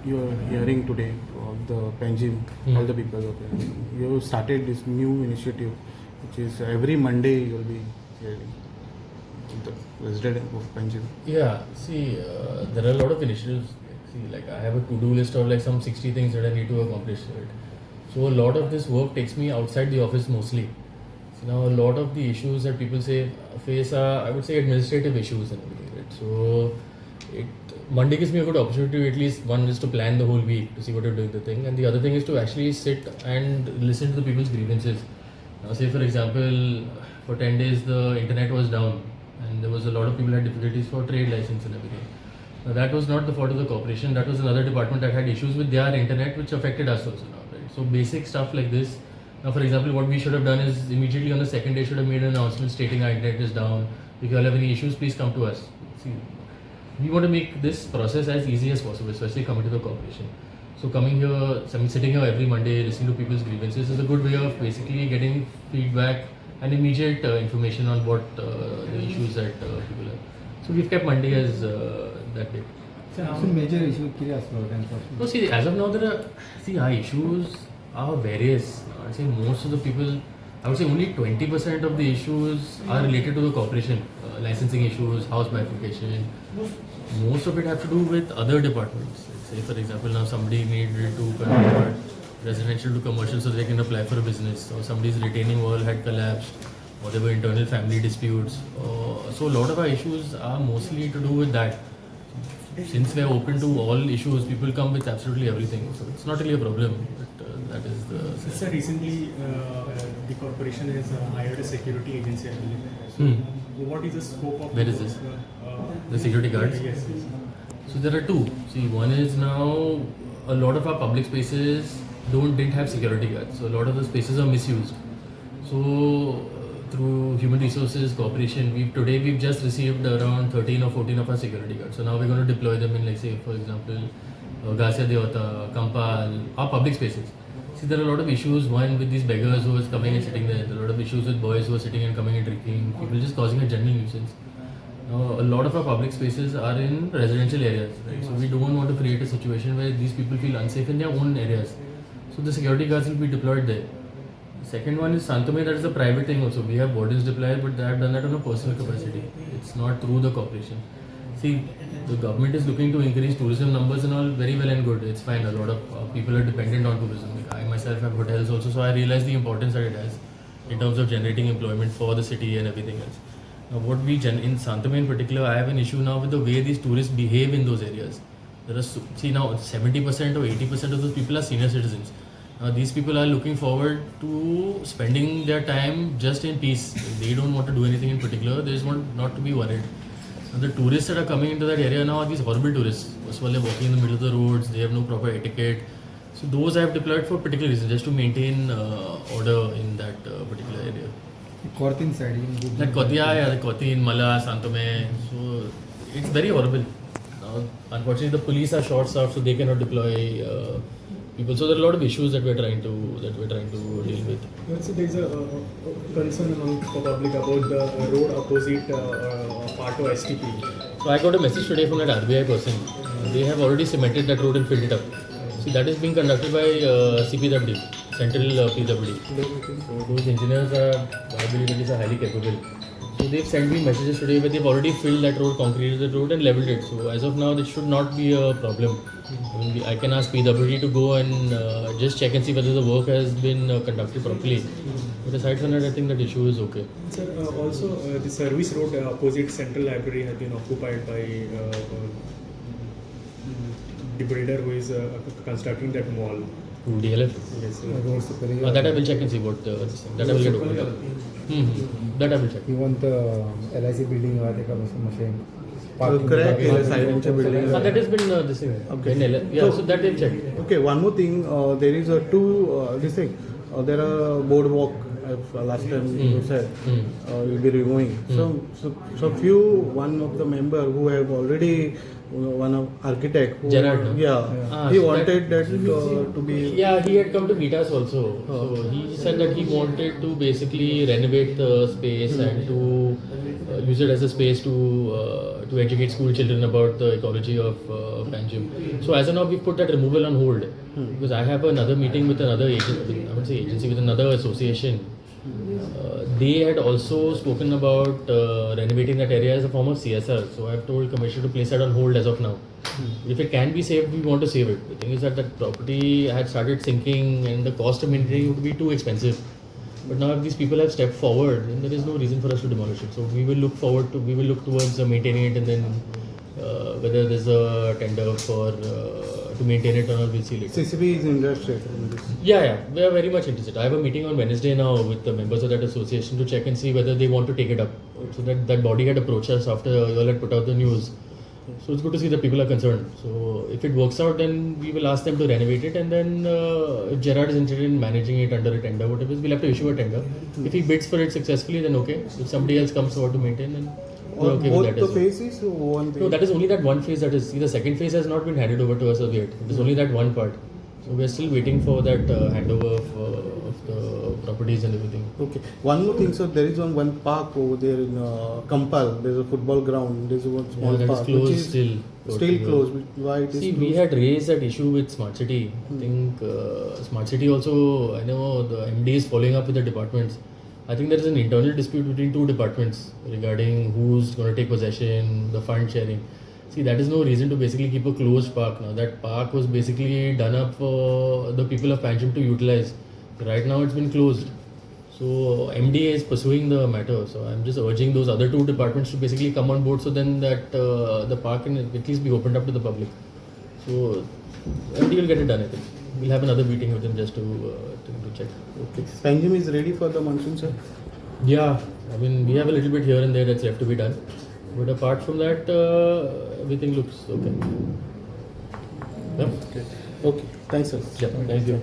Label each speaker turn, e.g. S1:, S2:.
S1: You're hearing today of the Panjim, all the people of it. You started this new initiative, which is every Monday you'll be hearing the resident of Panjim.
S2: Yeah, see, there are a lot of initiatives. See, like I have a to-do list of like some 60 things that I need to accomplish. Right? So a lot of this work takes me outside the office mostly. So now a lot of the issues that people face are, I would say, administrative issues and everything. Right? So Monday gives me a good opportunity. At least one is to plan the whole week to see what you're doing the thing, and the other thing is to actually sit and listen to the people's grievances. Now, say for example, for 10 days the internet was down, and there was a lot of people had difficulties for trade license and everything. Now, that was not the fault of the corporation. That was another department that had issues with their internet, which affected us also now. Right? So basic stuff like this. Now, for example, what we should have done is immediately on the second day should have made an announcement stating our internet is down. If you all have any issues, please come to us. See, we want to make this process as easy as possible, especially coming to the corporation. So coming here, sitting here every Monday, listening to people's grievances is a good way of basically getting feedback and immediate information on what the issues that people have. So we've kept Monday as that day.
S3: So major issue
S2: No, see, as of now, our issues are various. I'd say most of the people, I would say only 20% of the issues are related to the corporation. Licensing issues, house bifurcation. Most of it have to do with other departments. Say for example, now somebody needed to convert residential to commercial so they can apply for a business, or somebody's retaining wall had collapsed, or there were internal family disputes. So a lot of our issues are mostly to do with that. Since we are open to all issues, people come with absolutely everything. So it's not really a problem. But that is the.
S4: Sir, recently the corporation has hired a security agency. I believe. What is the scope of?
S2: Where is this? The security guards?
S4: Yes.
S2: So there are two. See, one is now a lot of our public spaces didn't have security guards. So a lot of the spaces are misused. So through Human Resources Corporation, we've just received around 13 or 14 of our security guards. So now we're going to deploy them in, like, say, for example, Garcia Deota, Kampal, our public spaces. See, there are a lot of issues. One with these beggars who are coming and sitting there. There are a lot of issues with boys who are sitting and coming and drinking. People just causing a general nuisance. Now, a lot of our public spaces are in residential areas, right? So we don't want to create a situation where these people feel unsafe in their own areas. So the security guards will be deployed there. Second one is Santomé, that is a private thing also. We have wardens deployed, but they have done that on a personal capacity. It's not through the corporation. See, the government is looking to increase tourism numbers and all, very well and good. It's fine. A lot of people are dependent on tourism. Like I myself have hotels also, so I realize the importance that it has in terms of generating employment for the city and everything else. Now, what we in Santomé in particular, I have an issue now with the way these tourists behave in those areas. There are now 70% or 80% of those people are senior citizens. These people are looking forward to spending their time just in peace. They don't want to do anything in particular. They just want not to be worried. And the tourists that are coming into that area now are these horrible tourists. First of all, they're walking in the middle of the roads. They have no proper etiquette. So those I have deployed for particular reasons, just to maintain order in that particular area.
S3: Kortin side.
S2: That Kotin, Mala, Santomé. So it's very horrible. Now, unfortunately, the police are short-staffed, so they cannot deploy people. So there are a lot of issues that we're trying to deal with.
S4: So there is a concern among the public about the road opposite Pato STP.
S2: So I got a message today from that RBI person. They have already cemented that road and filled it up. See, that is being conducted by CPWD, Central PWD. So those engineers are, I believe, are highly capable. So they've sent me messages today where they've already filled that road, concreted the road and leveled it. So as of now, this should not be a problem. I can ask PWD to go and just check and see whether the work has been conducted properly. But aside from that, I think that issue is okay.
S4: Sir, also the service road opposite Central Library has been occupied by the builder who is constructing that mall.
S2: DLF?
S4: Yes,
S2: that I will check and see what that I will get over. That I will check.
S3: You want the LIC building or the machine?
S1: crack केलं सायरनच्या building.
S2: That has been this thing.
S1: Okay.
S2: Yeah, so that they've checked.
S1: Okay, one more thing. There is a two this thing. There are boardwalk. Last time you said you'll be removing. So few one of the member who have already one of architect. Who,
S2: Gerard, no?
S1: Yeah. He
S2: so
S1: wanted that to be.
S2: Yeah, he had come to meet us also. So he said that he wanted to basically renovate the space and to use it as a space to educate school children about the ecology of Panjim. So as of now, we've put that removal on hold because I have another meeting with another agency. I would say agency with another association. They had also spoken about renovating that area as a form of CSR. So I've told Commissioner to place that on hold as of now. If it can be saved, we want to save it. The thing is that property had started sinking and the cost of maintaining it would be too expensive. But now if these people have stepped forward, then there is no reason for us to demolish it. So we will look towards maintaining it, and then whether there's a tender for to maintain it or not, we'll see later.
S1: CCP is interested in this.
S2: Yeah, we are very much interested. I have a meeting on Wednesday now with the members of that association to check and see whether they want to take it up. So that body had approached us after you all had put out the news. So it's good to see that people are concerned. So if it works out, then we will ask them to renovate it, and then if Gerard is interested in managing it under a tender, whatever, we'll have to issue a tender. If he bids for it successfully, then okay. If somebody else comes over to maintain, then we're okay with
S1: Both
S2: that
S1: the
S2: as well.
S1: phases or one thing?
S2: No, that is only that one phase that is. See, the second phase has not been handed over to us as yet. It is only that one part. So we are still waiting for that handover of the properties and everything.
S1: Okay. One more thing, sir. There is one park over there in Kampal. There's a football ground. There's one small
S2: that
S1: park
S2: is closed
S1: which is still closed. Why it is
S2: See,
S1: closed?
S2: we had raised that issue with Smart City. I think Smart City also, I know the MD is following up with the departments. I think there is an internal dispute between two departments regarding who's going to take possession, the fund sharing. See, that is no reason to basically keep a closed park now. That park was basically done up for the people of Panjim to utilize. Right now it's been closed. So MDA is pursuing the matter. So I'm just urging those other two departments to basically come on board so then that the park can at least be opened up to the public. So MD will get it done, I think. We'll have another meeting with him just to check.
S1: Okay. Panjim is ready for the monsoon, sir?
S2: Yeah, I mean, we have a little bit here and there that's left to be done. But apart from that, everything looks okay. Yeah.
S1: Okay. Thanks, sir.
S2: Yeah, thank you.